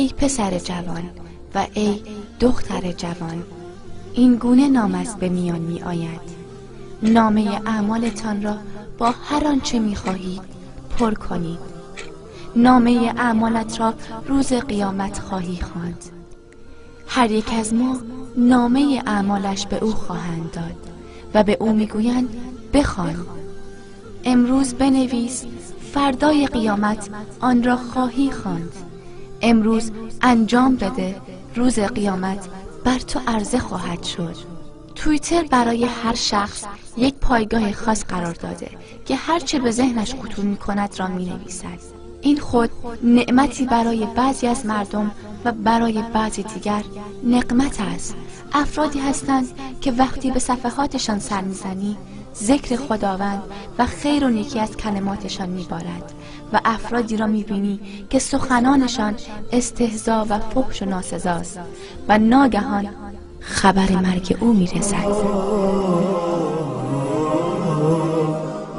ای پسر جوان و ای دختر جوان، این گونه نام از به میان می آید. نامه اعمالتان را با هر آنچه می خواهید پر کنید. نامه اعمالت را روز قیامت خواهی خواند. هر یک از ما نامه اعمالش به او خواهند داد و به او میگویند بخوان. امروز بنویس، فردای قیامت آن را خواهی خواند. امروز انجام بده، روز قیامت بر تو عرضه خواهد شد. توییتر برای هر شخص یک پایگاه خاص قرار داده که هرچه به ذهنش خطور می کند را می نویسد. این خود نعمتی برای بعضی از مردم و برای بعضی دیگر نقمت است. افرادی هستند که وقتی به صفحاتشان سر میزنی ذکر خداوند و خیر و نیکی از کلماتشان میبارد و افرادی را میبینی که سخنانشان استهزا و فحش و ناسزاست و ناگهان خبر مرگ او میرسد.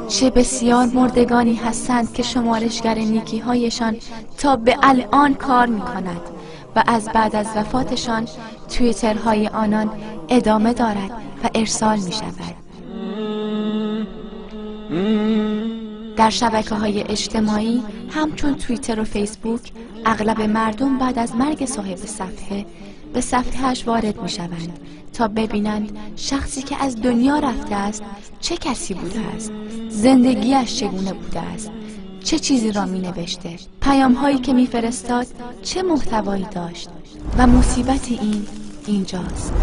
چه بسیار مردگانی هستند که شمارشگر نیکی هایشان تا به الان کار می کند و از بعد از وفاتشان توییترهای آنان ادامه دارد و ارسال می شود. در شبکه‌های اجتماعی همچون توییتر و فیسبوک اغلب مردم بعد از مرگ صاحب صفحه به صفحه‌اش وارد می شوند تا ببینند شخصی که از دنیا رفته است چه کسی بوده است، زندگیش چگونه بوده است، چه چیزی را می نوشته، پیام‌هایی که می فرستاد چه محتوایی داشت. و مصیبت اینجاست.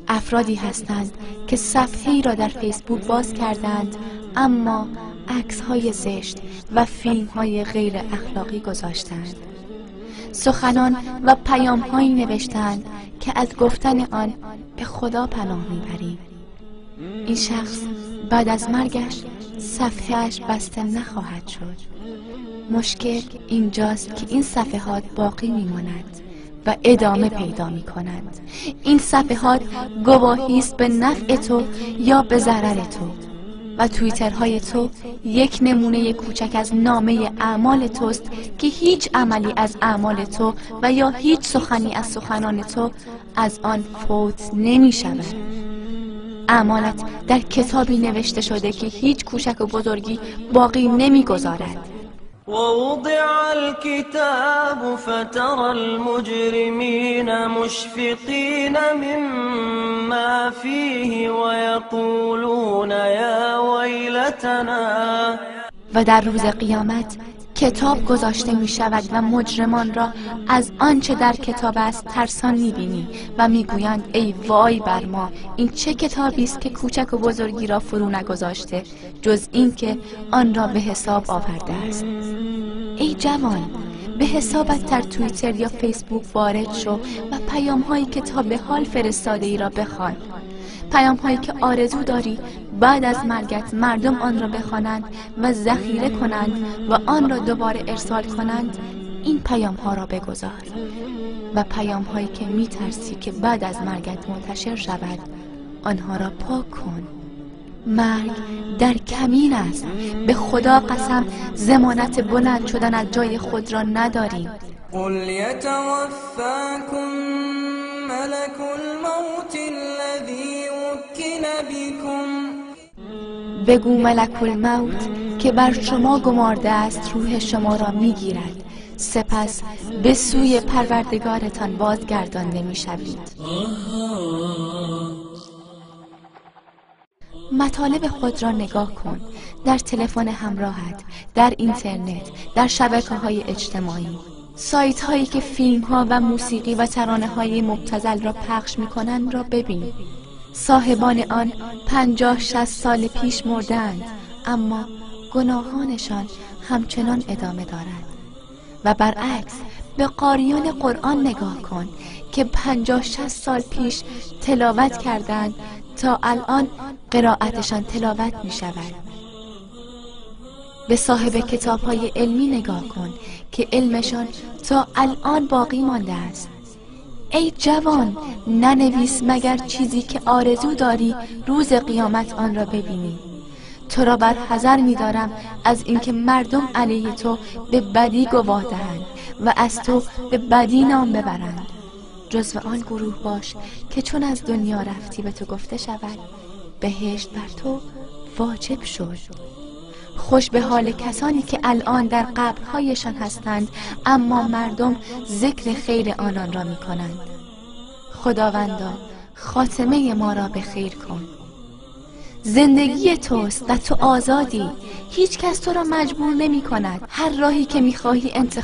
افرادی هستند که صفحه‌ای را در فیسبوک باز کردند اما عکس‌های زشت و فیلم‌های غیر اخلاقی گذاشتند. سخنان و پیام‌هایی نوشتند که از گفتن آن به خدا پناه می‌بریم. این شخص بعد از مرگش صفحه‌اش بسته نخواهد شد. مشکل اینجاست که این صفحات باقی می‌ماند و ادامه پیدا می‌کنند. این صفحات گواهی است به نفع تو یا به ضرر تو و توییترهای تو یک نمونه کوچک از نامه اعمال توست که هیچ عملی از اعمال تو و یا هیچ سخنی از سخنان تو از آن فوت نمی شود. اعمالت در کتابی نوشته شده که هیچ کوچک و بزرگی باقی نمی گذارد. ووضع الكتاب فترى المجرمين مشفقين مما فيه ويقولون يا ويلتنا. و در روز قیامت کتاب گذاشته می شود و مجرمان را از آنچه در کتاب است ترسان می بینی و می گویند ای وای بر ما، این چه کتابی است که کوچک و بزرگی را فرو نگذاشته جز این که آن را به حساب آورده است. ای جوان، به حسابت در توییتر یا فیسبوک وارد شو و پیام هایی که تا به حال فرستاده ای را بخوان. پیام هایی که آرزو داری بعد از مرگت مردم آن را بخوانند و ذخیره کنند و آن را دوباره ارسال کنند. این پیام ها را بگذار و پیام هایی که می ترسی که بعد از مرگت منتشر شود آنها را پاک کن. مرگ در کمین است. به خدا قسم ضمانت بلند شدن از جای خود را نداریم. قل يتوفاكم ملك الموت الذي وكل بكم. بگو ملک الموت که بر شما گمارده است روح شما را میگیرد، سپس به سوی پروردگارتان بازگردانده میشوید. مطالب خود را نگاه کن، در تلفن همراهت، در اینترنت، در شبکه‌های اجتماعی. سایت هایی که فیلم ها و موسیقی و ترانه های مبتذل را پخش می کنند را ببین. صاحبان آن 50-60 سال پیش مردند اما گناهانشان همچنان ادامه دارد. و برعکس به قاریان قرآن نگاه کن که 50-60 سال پیش تلاوت کردند تا الان قرائتشان تلاوت می شود. به صاحب کتاب‌های علمی نگاه کن که علمشان تا الان باقی مانده است. ای جوان، ننویس مگر چیزی که آرزو داری روز قیامت آن را ببینی. تو را بر حذر می‌دارم از اینکه مردم علیه تو به بدی گواه دهند و از تو به بدی نام ببرند. جزو آن گروه باش که چون از دنیا رفتی به تو گفته شود بهشت بر تو واجب شد. خوش به حال کسانی که الان در قبرهایشان هستند اما مردم ذکر خیر آنان را می کنند. خداوندا خاتمه ما را به خیر کن. زندگی توست و تو آزادی، هیچ کس تو را مجبور نمی کند. هر راهی که می خواهی انتخاب